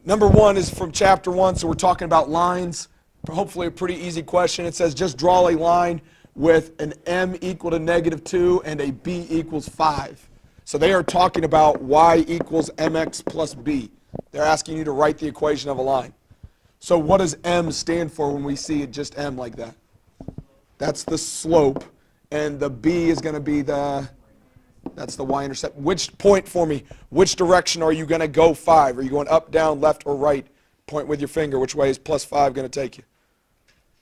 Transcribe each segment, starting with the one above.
Number 1 is from chapter 1, so we're talking about lines. Hopefully a pretty easy question. It says just draw a line with an m equal to -2 and a b equals 5. So they are talking about y equals mx plus b. They're asking you to write the equation of a line. So what does m stand for when we see it just m like that? That's the slope, and the b is going to be that's the y-intercept. Which point for me? Which direction are you going to go 5? Are you going up, down, left, or right? Point with your finger. Which way is plus 5 going to take you?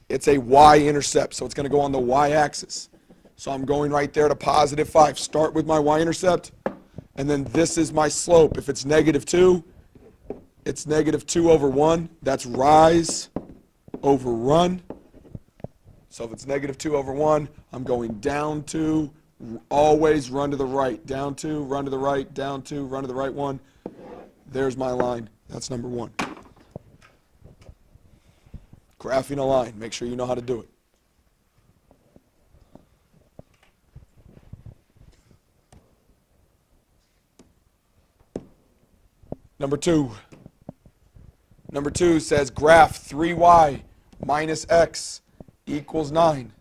It's a y-intercept, so it's going to go on the y-axis. So I'm going right there to positive 5. Start with my y-intercept, and then this is my slope. If it's -2, it's -2 over 1. That's rise over run. So if it's -2 over 1, I'm going down 2, always run to the right. Down 2, run to the right, down 2, run to the right 1. There's my line. That's number 1. Graphing a line. Make sure you know how to do it. Number 2. Number 2 says graph 3y minus x equals 9.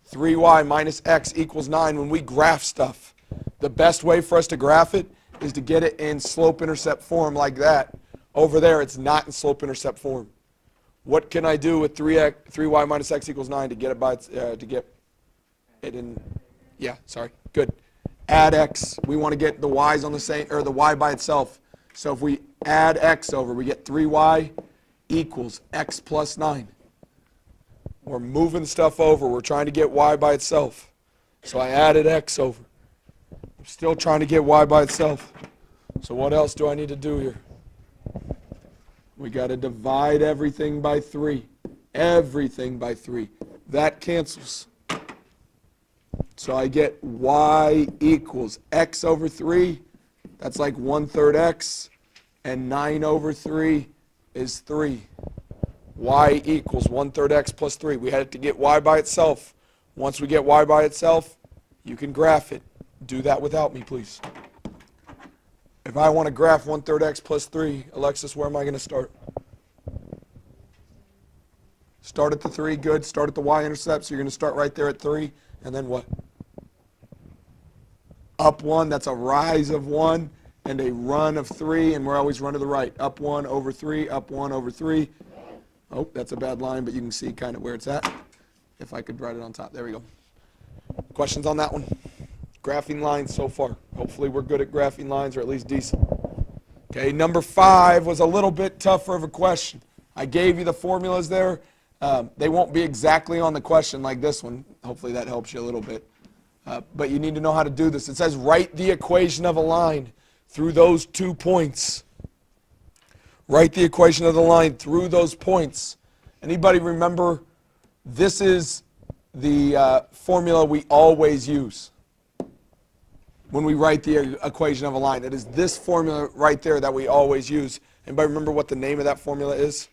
3y minus x equals 9. When we graph stuff, the best way for us to graph it is to get it in slope-intercept form like that. Over there, it's not in slope-intercept form. What can I do with 3y minus x equals 9 to get it by in? Yeah, sorry. Good. Add x. We want to get the y's on the same, or the y by itself. So if we add x over, we get 3y equals x plus 9. We're moving stuff over. We're trying to get y by itself. So I added x over. I'm still trying to get y by itself. So what else do I need to do here? We got to divide everything by 3. Everything by 3. That cancels. So I get y equals x over 3. That's like 1/3 x. And 9 over 3 is 3. Y equals 1/3 x plus 3. We had to get y by itself. Once we get y by itself, you can graph it. Do that without me, please. If I want to graph 1/3 x plus 3, Alexis, where am I going to start? Start at the 3, good. Start at the y-intercept, so you're going to start right there at 3. And then what? Up 1, that's a rise of 1, and a run of 3, and we're always run to the right. Up 1 over 3, up 1 over 3. Oh, that's a bad line, but you can see kind of where it's at. If I could write it on top. There we go. Questions on that one? Graphing lines so far. Hopefully we're good at graphing lines, or at least decent. Okay, number 5 was a little bit tougher of a question. I gave you the formulas there. They won't be exactly on the question like this one. Hopefully that helps you a little bit. But you need to know how to do this. It says write the equation of a line through those 2 points. Write the equation of the line through those points. Anybody remember, this is the formula we always use when we write the equation of a line. It is this formula right there that we always use. Anybody remember what the name of that formula is?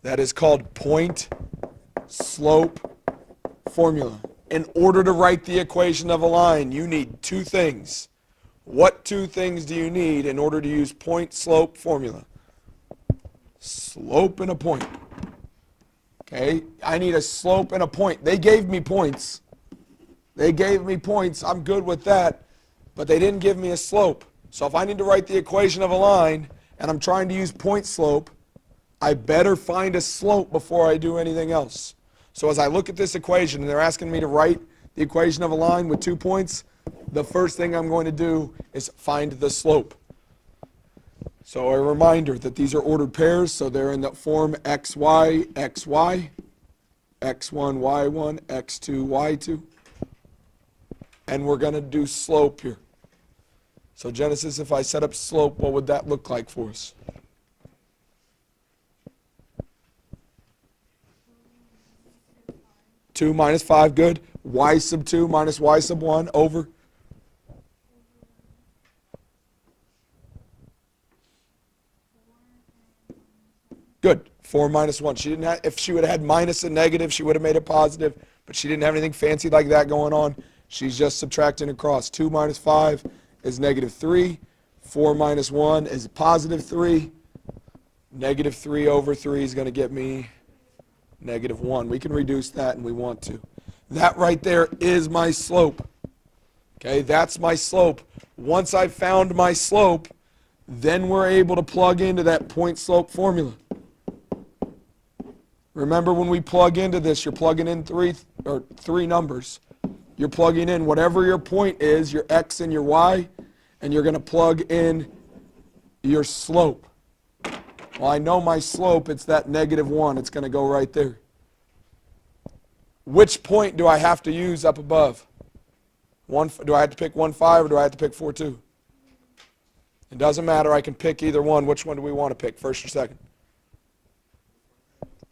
That is called point-slope formula. In order to write the equation of a line, you need 2 things. What 2 things do you need in order to use point-slope formula? Slope and a point. Okay, I need a slope and a point. They gave me points. They gave me points. I'm good with that. But they didn't give me a slope. So if I need to write the equation of a line and I'm trying to use point-slope, I better find a slope before I do anything else. So as I look at this equation and they're asking me to write the equation of a line with 2 points, the first thing I'm going to do is find the slope. So a reminder that these are ordered pairs, so they're in the form xy, xy, x1, y1, x2, y2. And we're going to do slope here. So Genesis, if I set up slope, what would that look like for us? Two minus 5, good. Y sub 2 minus y sub 1 over. Good. 4 minus 1. She didn't have, if she would have had minus and negative, she would have made it positive, but she didn't have anything fancy like that going on. She's just subtracting across. 2 minus 5 is negative 3. 4 minus 1 is positive 3. Negative 3 over 3 is going to get me negative 1. We can reduce that and we want to. That right there is my slope. Okay, that's my slope. Once I've found my slope, then we're able to plug into that point slope formula. Remember when we plug into this, you're plugging in three numbers. You're plugging in whatever your point is, your x and your y, and you're going to plug in your slope. Well, I know my slope, it's that negative 1. It's going to go right there. Which point do I have to use up above? Do I have to pick 1, 5, or do I have to pick 4, 2? It doesn't matter. I can pick either one. Which one do we want to pick, first or second?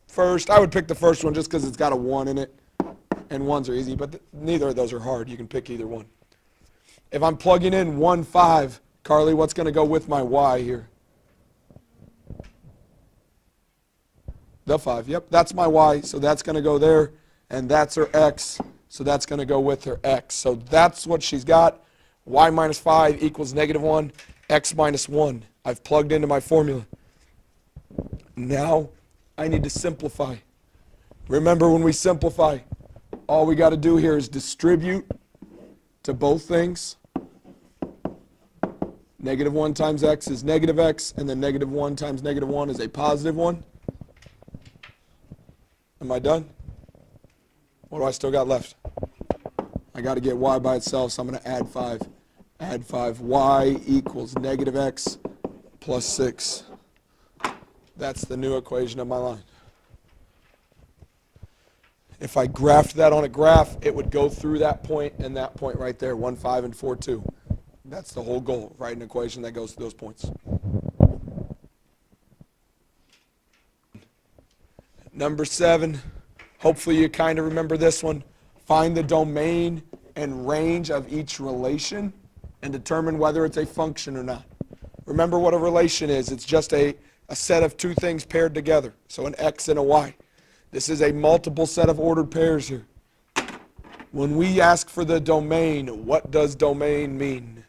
First. I would pick the first one just because it's got a 1 in it, and 1s are easy, but neither of those are hard. You can pick either one. If I'm plugging in 1, 5, Carly, what's going to go with my y here? The 5. Yep, that's my y, so that's going to go there, and that's her x, so that's going to go with her x. So that's what she's got. Y minus 5 equals negative 1, x minus 1. I've plugged into my formula. Now I need to simplify. Remember, when we simplify, all we got to do here is distribute to both things. Negative 1 times x is negative x, and then negative 1 times negative 1 is a positive 1. Am I done? What do I still got left? I got to get y by itself, so I'm going to add 5. Add 5. Y equals negative x plus 6. That's the new equation of my line. If I graphed that on a graph, it would go through that point and that point right there, 1, 5, and 4, 2. That's the whole goal, write an equation that goes through those points. Number 7, hopefully you kind of remember this one. Find the domain and range of each relation and determine whether it's a function or not. Remember what a relation is. It's just a set of two things paired together. So an x and a y. This is a multiple set of ordered pairs here. When we ask for the domain, what does domain mean?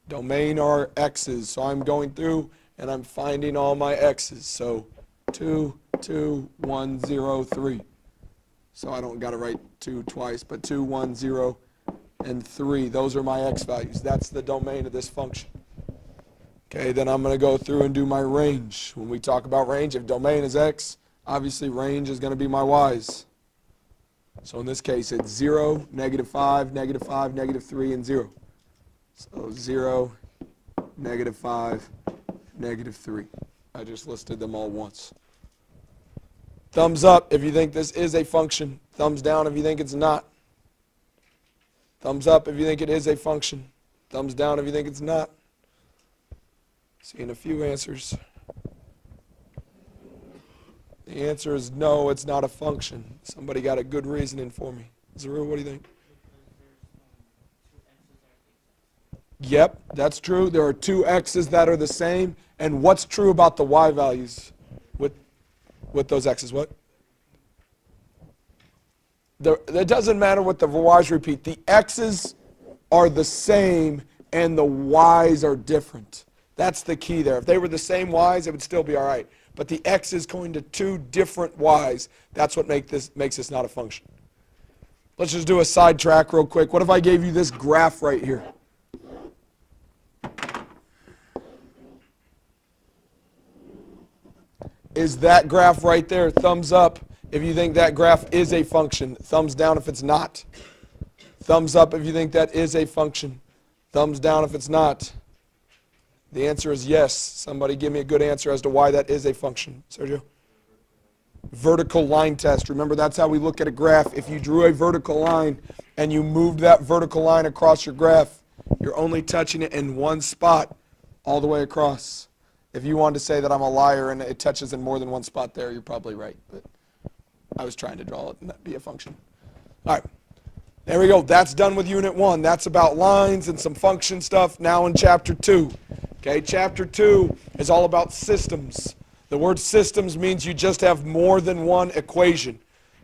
Domain are x's. So I'm going through and I'm finding all my x's. So 2, 2, 1, 0, 3. So I don't got to write 2 twice, but 2, 1, 0, and 3. Those are my x values. That's the domain of this function. Okay, then I'm going to go through and do my range. When we talk about range, if domain is x, obviously range is going to be my y's. So in this case, it's 0, negative 5, negative 3, and 0. So 0, negative 5, negative 3. I just listed them all once. Thumbs up if you think this is a function. Thumbs down if you think it's not. Thumbs up if you think it is a function. Thumbs down if you think it's not. Seeing a few answers. The answer is no, it's not a function. Somebody got a good reasoning for me. Zaru, what do you think? Yep, that's true. There are two x's that are the same. And what's true about the y values with those x's? What? It doesn't matter what the y's repeat. The x's are the same and the y's are different. That's the key there. If they were the same y's, it would still be all right. But the x is going to two different y's. That's what makes this not a function. Let's just do a sidetrack real quick. What if I gave you this graph right here? Is that graph right there? Thumbs up if you think that graph is a function. Thumbs down if it's not. Thumbs up if you think that is a function. Thumbs down if it's not. The answer is yes. Somebody give me a good answer as to why that is a function. Sergio? Vertical line test. Remember, that's how we look at a graph. If you drew a vertical line and you moved that vertical line across your graph, you're only touching it in one spot all the way across. If you wanted to say that I'm a liar and it touches in more than one spot there, you're probably right. But I was trying to draw it and that be a function. All right. There we go. That's done with Unit 1. That's about lines and some function stuff. Now in Chapter 2. Okay, Chapter 2 is all about systems. The word systems means you just have more than one equation,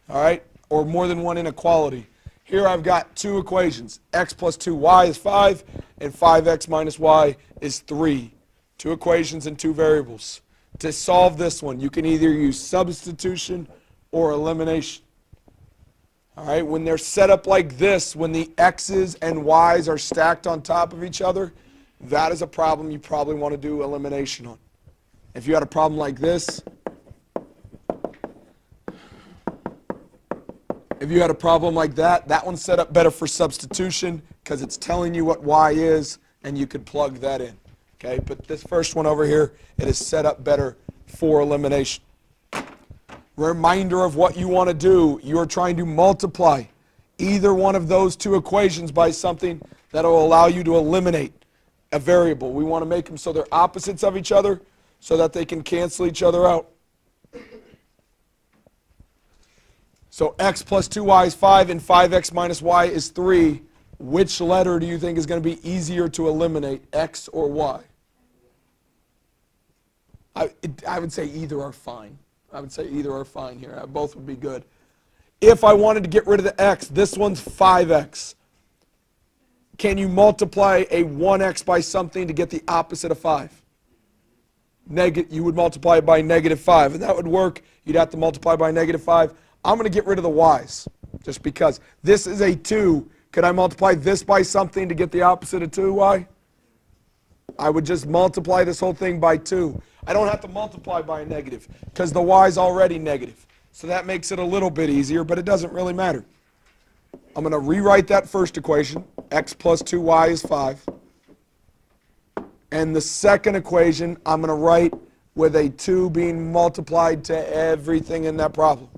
all right, or more than one inequality. Here I've got two equations. X plus 2y is 5, and 5x minus y is 3. Two equations and two variables. To solve this one, you can either use substitution or elimination. All right, when they're set up like this, when the x's and y's are stacked on top of each other, that is a problem you probably want to do elimination on. If you had a problem like this, if you had a problem like that, that one's set up better for substitution because it's telling you what y is, and you could plug that in. Okay, but this first one over here, it is set up better for elimination. Reminder of what you want to do. You are trying to multiply either one of those two equations by something that will allow you to eliminate a variable. We want to make them so they're opposites of each other so that they can cancel each other out. So x plus 2y is 5 and 5x minus y is 3. Which letter do you think is going to be easier to eliminate, x or y? I would say either are fine. I would say either are fine here. Both would be good. If I wanted to get rid of the x, this one's 5x. Can you multiply a 1x by something to get the opposite of 5? You would multiply it by -5, and that would work. You'd have to multiply by -5. I'm going to get rid of the y's just because. This is a 2. Could I multiply this by something to get the opposite of 2y? I would just multiply this whole thing by 2. I don't have to multiply by a negative because the y is already negative. So that makes it a little bit easier, but it doesn't really matter. I'm going to rewrite that first equation. X plus 2y is 5. And the second equation, I'm going to write with a 2 being multiplied to everything in that problem.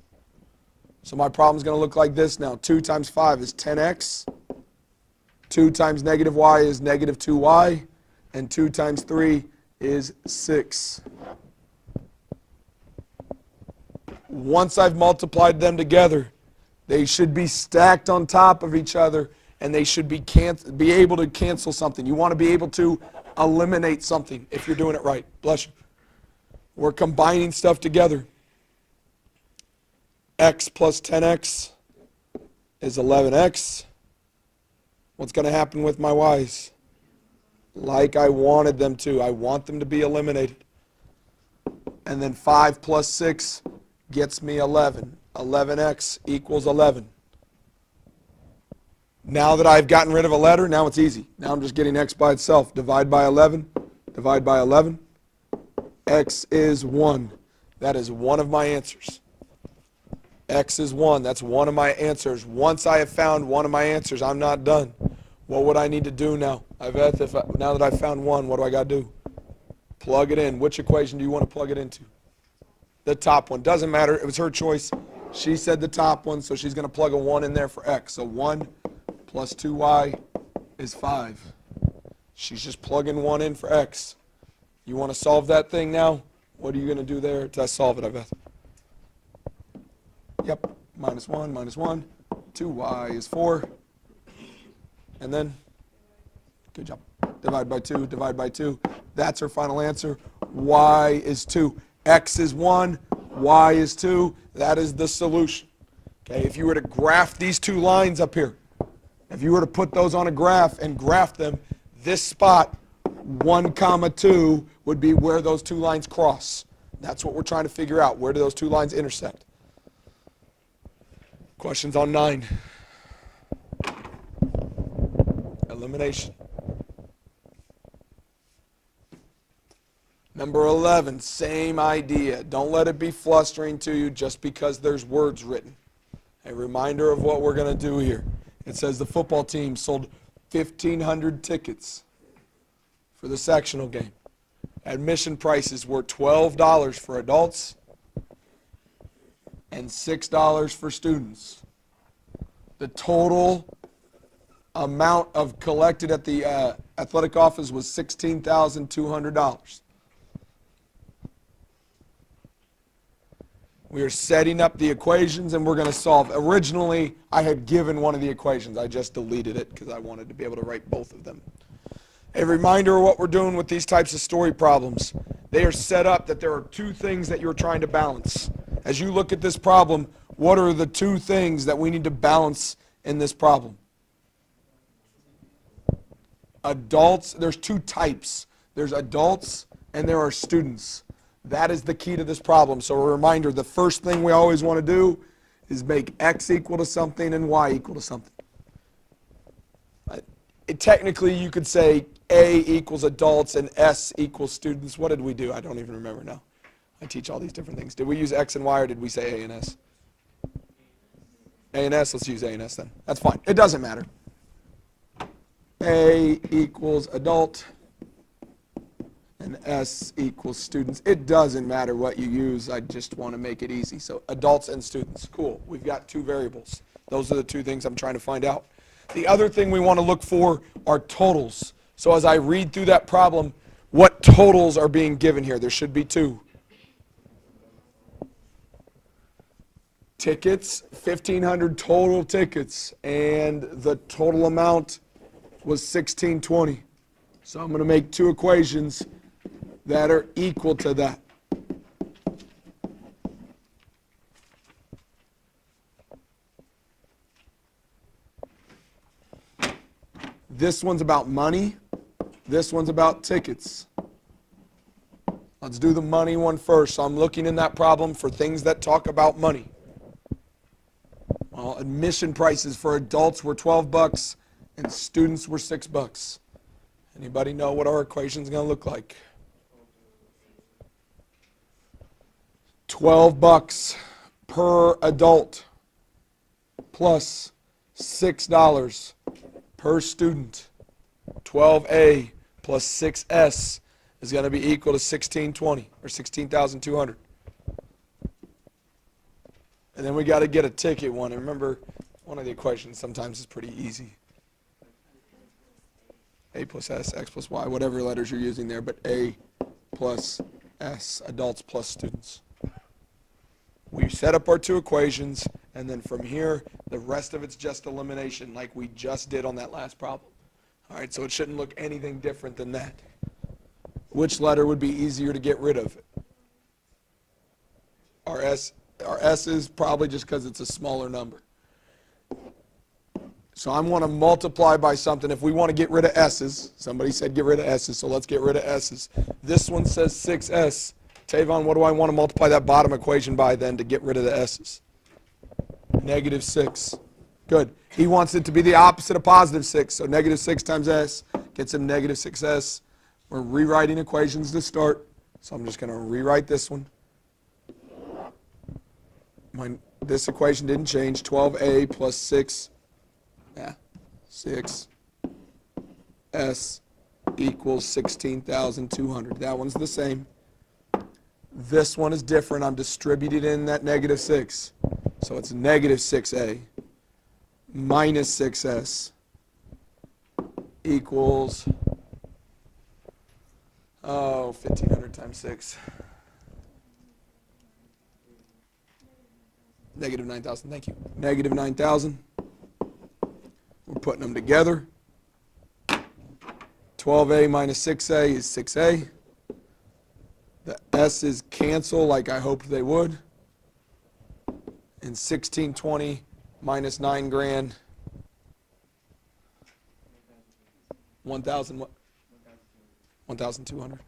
So my problem is going to look like this now. 2 times 5 is 10x. 2 times -y is -2y. And 2 times 3 is 6. Once I've multiplied them together, they should be stacked on top of each other, and they should be able to cancel something. You want to be able to eliminate something if you're doing it right. Bless you. We're combining stuff together. X plus 10x is 11x. What's going to happen with my y's? Like I wanted them to. I want them to be eliminated. And then 5 plus 6 gets me 11. 11x equals 11. Now that I've gotten rid of a letter, now it's easy. Now I'm just getting x by itself. Divide by 11. Divide by 11. X is 1. That is one of my answers. X is 1. That's one of my answers. Once I have found one of my answers, I'm not done. What would I need to do now? Now that I've found one, what do I got to do? Plug it in. Which equation do you want to plug it into? The top one. Doesn't matter. It was her choice. She said the top one, so she's going to plug a 1 in there for x. So 1 plus 2y is 5. She's just plugging 1 in for x. You want to solve that thing now? What are you going to do there to solve it, I bet? Yep. -1, -1. 2y is 4. And then, good job. Divide by 2, divide by 2. That's her final answer. Y is 2. X is 1, y is 2. That is the solution. Okay, if you were to graph these two lines up here, if you were to put those on a graph and graph them, this spot, 1, 2, would be where those two lines cross. That's what we're trying to figure out. Where do those two lines intersect? Questions on 9. Elimination. Number 11, same idea. Don't let it be flustering to you just because there's words written. A reminder of what we're going to do here. It says the football team sold 1,500 tickets for the sectional game. Admission prices were $12 for adults and $6 for students. The total amount of collected at the athletic office was $16,200. We are setting up the equations and we're going to solve. Originally, I had given one of the equations. I just deleted it because I wanted to be able to write both of them. A reminder of what we're doing with these types of story problems. They are set up that there are two things that you're trying to balance. As you look at this problem, what are the two things that we need to balance in this problem? Adults, there's two types. There's adults and there are students. That is the key to this problem. So a reminder, the first thing we always want to do is make x equal to something and y equal to something. Technically, you could say A equals adults and S equals students. What did we do? I don't even remember now. I teach all these different things. Did we use X and Y or did we say A and S? A and S, let's use A and S then. That's fine. It doesn't matter. A equals adult and S equals students. It doesn't matter what you use. I just want to make it easy. So adults and students. Cool. We've got two variables. Those are the two things I'm trying to find out. The other thing we want to look for are totals. So as I read through that problem, what totals are being given here? There should be two. Tickets, 1,500 total tickets, and the total amount was $16.20. So I'm going to make two equations that are equal to that. This one's about money. This one's about tickets. Let's do the money one first. So I'm looking in that problem for things that talk about money. Well, admission prices for adults were $12 and students were $6. Anybody know what our equation is going to look like? $12 per adult plus $6 per student. 12A plus 6S is going to be equal to 1620 or 16,200. And then we got to get a ticket one. And remember, one of the equations sometimes is pretty easy. A plus S, X plus Y, whatever letters you're using there, but A plus S, adults plus students. We set up our two equations, and then from here, the rest of it's just elimination like we just did on that last problem. All right, so it shouldn't look anything different than that. Which letter would be easier to get rid of? Our S is probably just because it's a smaller number. So I want to multiply by something. If we want to get rid of S's, somebody said get rid of S's, so let's get rid of S's. This one says 6S. Tavon, what do I want to multiply that bottom equation by then to get rid of the S's? -6. Good. He wants it to be the opposite of +6, so -6 times S gets him -6S. We're rewriting equations to start, so I'm just going to rewrite this one. This equation didn't change. 12A plus 6S equals 16,200. That one's the same. This one is different. I'm distributing in that -6. So it's -6A minus 6S equals, 1,500 times 6. -9,000, thank you. -9,000. We're putting them together. 12A minus 6A is 6A. The S's cancel like I hoped they would. And 1620 minus 9 grand. 1,000 what? 1,200.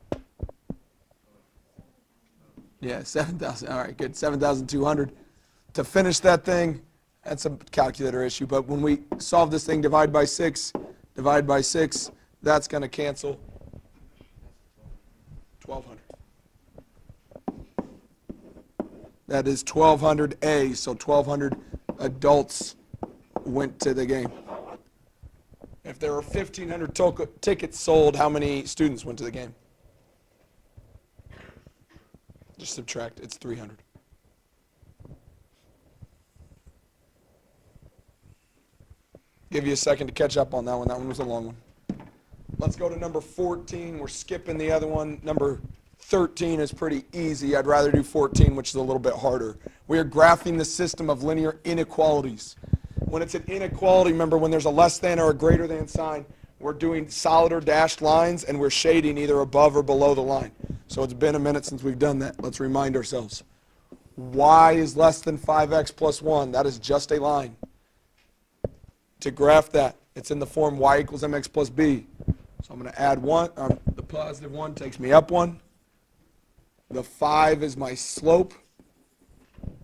Yeah, 7,000. All right, good. 7,200. To finish that thing, that's a calculator issue. But when we solve this thing, divide by 6, that's going to cancel 1,200. That is 1,200A, so 1,200 adults went to the game. If there were 1,500 tickets sold, how many students went to the game? Just subtract, it's 300. Give you a second to catch up on that one. That one was a long one. Let's go to number 14. We're skipping the other one. Number 13 is pretty easy. I'd rather do 14, which is a little bit harder. We are graphing the system of linear inequalities. When it's an inequality, remember when there's a less than or a greater than sign, we're doing solid or dashed lines, and we're shading either above or below the line. So it's been a minute since we've done that. Let's remind ourselves. Y is less than 5x plus 1. That is just a line. To graph that, it's in the form y equals mx plus b. So I'm going to add 1. The positive 1 takes me up 1. The 5 is my slope.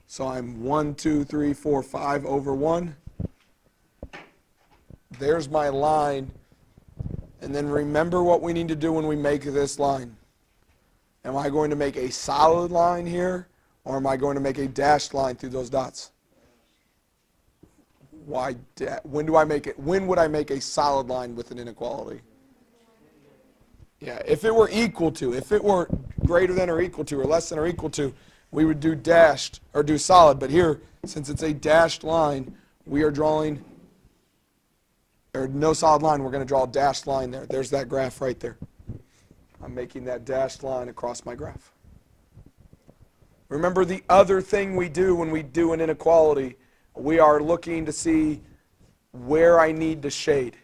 So I'm 1, 2, 3, 4, 5 over 1. There's my line. And then remember what we need to do when we make this line. Am I going to make a solid line here, or am I going to make a dashed line through those dots? When do I make it? When would I make a solid line with an inequality? Yeah, if it were equal to, if it were greater than or equal to, or less than or equal to, we would do dashed or do solid. But here, since it's a dashed line, we are drawing, or no solid line, we're going to draw a dashed line there. There's that graph right there. I'm making that dashed line across my graph. Remember the other thing we do when we do an inequality, we are looking to see where I need to shade.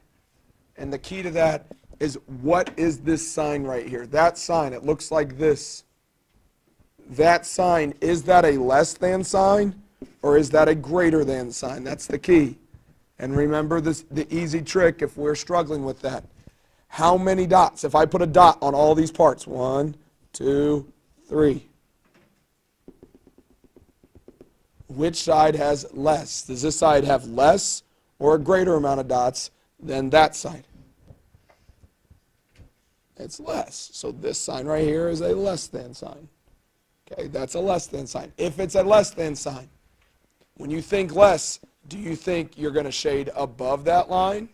And the key to that is, what is this sign right here? That sign, it looks like this. That sign, is that a less than sign, or is that a greater than sign? That's the key. And remember this, the easy trick if we're struggling with that. How many dots? If I put a dot on all these parts, 1, 2, 3. Which side has less? Does this side have less or a greater amount of dots than that side? It's less. So this sign right here is a less than sign. Okay, that's a less than sign. If it's a less than sign, when you think less, do you think you're going to shade above that line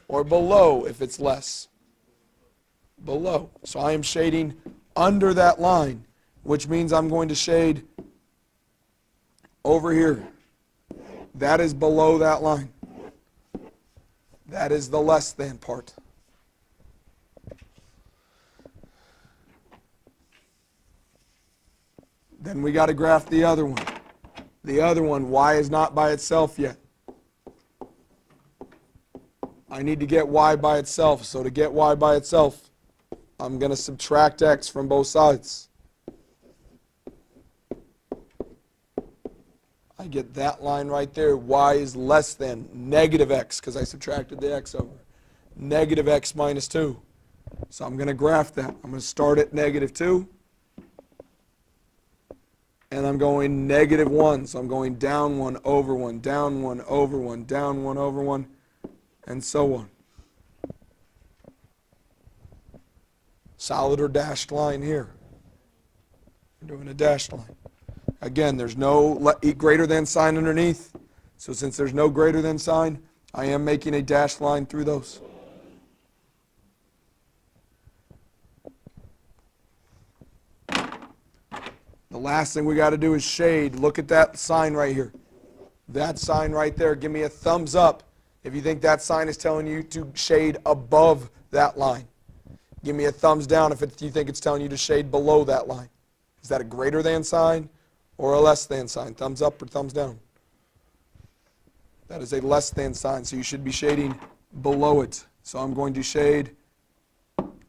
or below if it's less? Below. So I am shading under that line, which means I'm going to shade over here. That is below that line. That is the less than part. Then we got to graph the other one. The other one, y is not by itself yet. I need to get y by itself. So to get y by itself, I'm going to subtract x from both sides. I get that line right there. Y is less than negative x, because I subtracted the x over. Negative x minus 2. So I'm going to graph that. I'm going to start at negative 2. And I'm going negative 1. So I'm going down 1 over 1, down 1 over 1, down 1 over 1, and so on. Solid or dashed line here. We're doing a dashed line. Again, there's no greater than sign underneath. So since there's no greater than sign, I am making a dashed line through those. The last thing we got to do is shade. Look at that sign right here. That sign right there. Give me a thumbs up if you think that sign is telling you to shade above that line. Give me a thumbs down if you think it's telling you to shade below that line. Is that a greater than sign or a less than sign? Thumbs up or thumbs down? That is a less than sign, so you should be shading below it. So I'm going to shade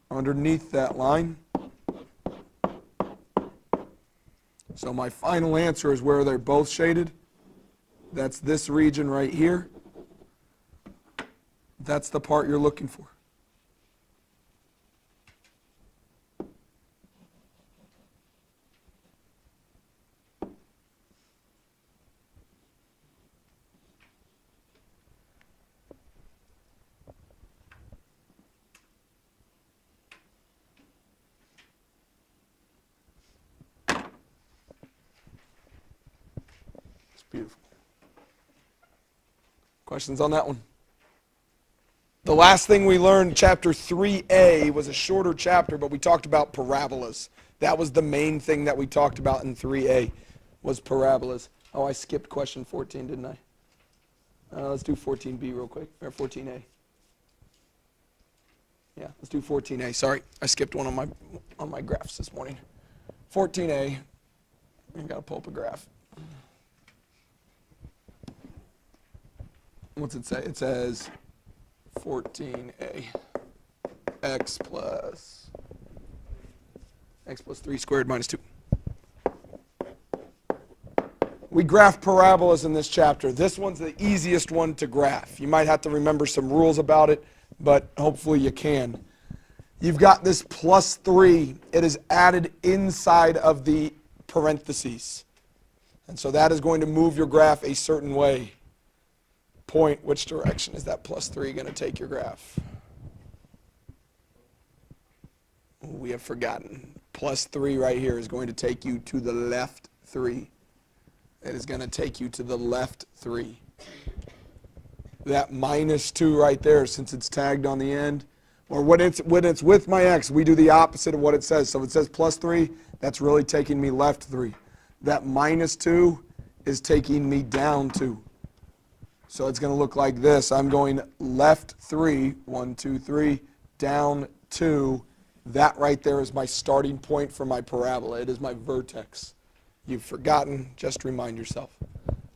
underneath that line. So my final answer is where they're both shaded. That's this region right here. That's the part you're looking for. Beautiful. Questions on that one? The last thing we learned, chapter 3a, was a shorter chapter, but we talked about parabolas. That was the main thing that we talked about in 3a, was parabolas. Oh, I skipped question 14, didn't I? Let's do 14b real quick, or 14a. Yeah, let's do 14a. Sorry, I skipped one on my graphs this morning. 14a. I got to pull up a graph. What's it say? It says 14a, x plus 3 squared minus 2. We graph parabolas in this chapter. This one's the easiest one to graph. You might have to remember some rules about it, but hopefully you can. You've got this plus 3. It is added inside of the parentheses. And so that is going to move your graph a certain way. Point, which direction is that plus 3 going to take your graph? We have forgotten. Plus 3 right here is going to take you to the left 3. It is going to take you to the left 3. That minus 2 right there, since it's tagged on the end, or when it's with my x, we do the opposite of what it says. So if it says plus 3, that's really taking me left 3. That minus 2 is taking me down 2. So it's going to look like this. I'm going left 3, 1, 2, 3, down 2. That right there is my starting point for my parabola. It is my vertex. You've forgotten, just remind yourself.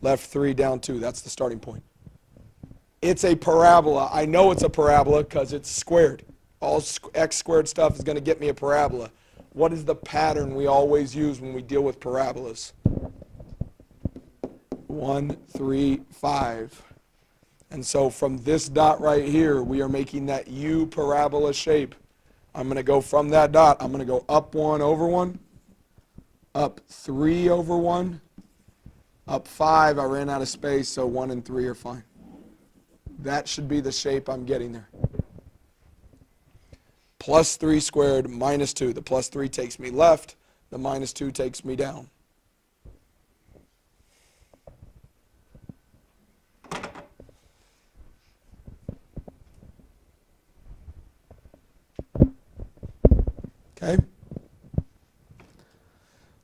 Left 3, down 2, that's the starting point. It's a parabola. I know it's a parabola because it's squared. All x squared stuff is going to get me a parabola. What is the pattern we always use when we deal with parabolas? 1, 3, 5. And so from this dot right here, we are making that U parabola shape. I'm going to go from that dot. I'm going to go up 1 over 1, up 3 over 1, up 5. I ran out of space, so 1 and 3 are fine. That should be the shape I'm getting there. Plus 3 squared minus 2. The plus 3 takes me left. The minus 2 takes me down. Okay.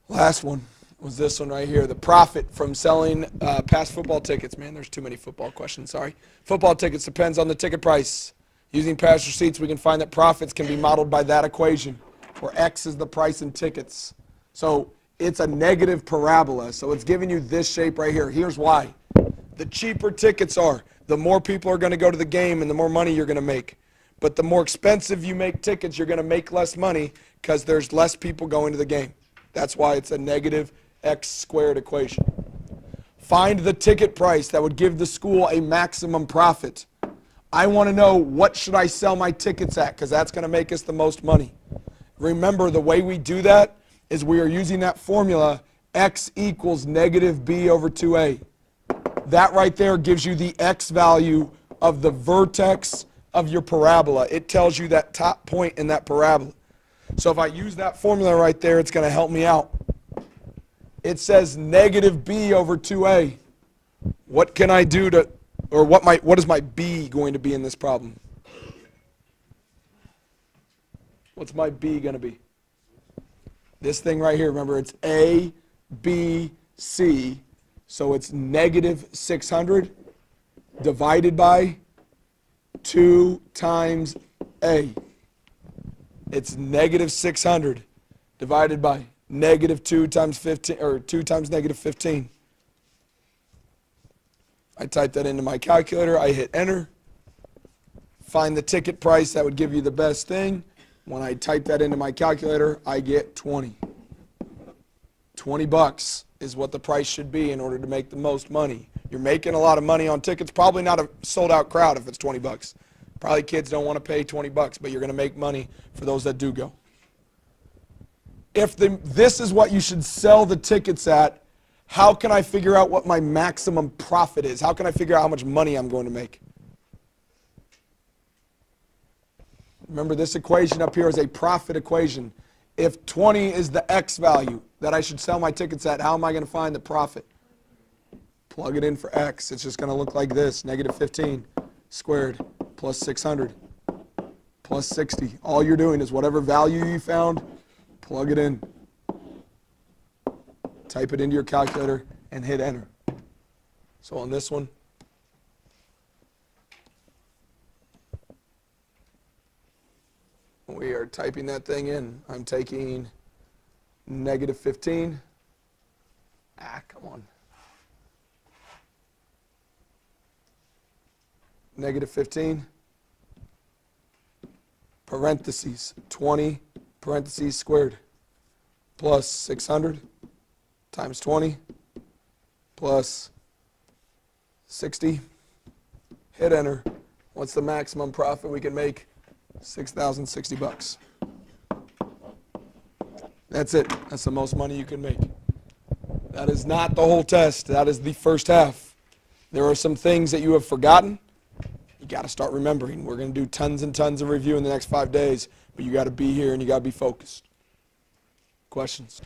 Last one was this one right here. The profit from selling past football tickets. Man, there's too many football questions, sorry. Football tickets depends on the ticket price. Using past receipts, we can find that profits can be modeled by that equation, where X is the price in tickets. So it's a negative parabola. So it's giving you this shape right here. Here's why. The cheaper tickets are, the more people are going to go to the game and the more money you're going to make. But the more expensive you make tickets, you're going to make less money because there's less people going to the game. That's why it's a negative x squared equation. Find the ticket price that would give the school a maximum profit. I want to know, what should I sell my tickets at, because that's going to make us the most money. Remember, the way we do that is we are using that formula, x equals negative b over 2a. That right there gives you the x value of the vertex of your parabola. It tells you that top point in that parabola. So if I use that formula right there, it's going to help me out. It says negative b over 2a. What can I do to, or what is my b going to be in this problem? What's my b going to be? This thing right here, remember, it's a, b, c. So it's negative 600 divided by 2 times a. It's negative 600 divided by negative 2 times 15, or 2 times negative 15. I type that into my calculator. I hit enter. Find the ticket price that would give you the best thing. When I type that into my calculator, I get 20. 20 bucks is what the price should be in order to make the most money. You're making a lot of money on tickets. Probably not a sold out crowd if it's 20 bucks. Probably kids don't want to pay 20 bucks, but you're going to make money for those that do go. If this is what you should sell the tickets at, how can I figure out what my maximum profit is? How can I figure out how much money I'm going to make? Remember, this equation up here is a profit equation. If 20 is the X value that I should sell my tickets at, how am I going to find the profit? Plug it in for X. It's just going to look like this. Negative 15 squared plus 600 plus 60. All you're doing is whatever value you found, plug it in. Type it into your calculator and hit enter. So on this one, we are typing that thing in. I'm taking negative 15. Come on. Negative 15. Parentheses, 20, parentheses squared, plus 600 times 20, plus 60. Hit enter. What's the maximum profit we can make? $6,060. That's it. That's the most money you can make. That is not the whole test. That is the first half. There are some things that you have forgotten. You got to start remembering. We're going to do tons and tons of review in the next 5 days, but you got to be here and you got to be focused. Questions?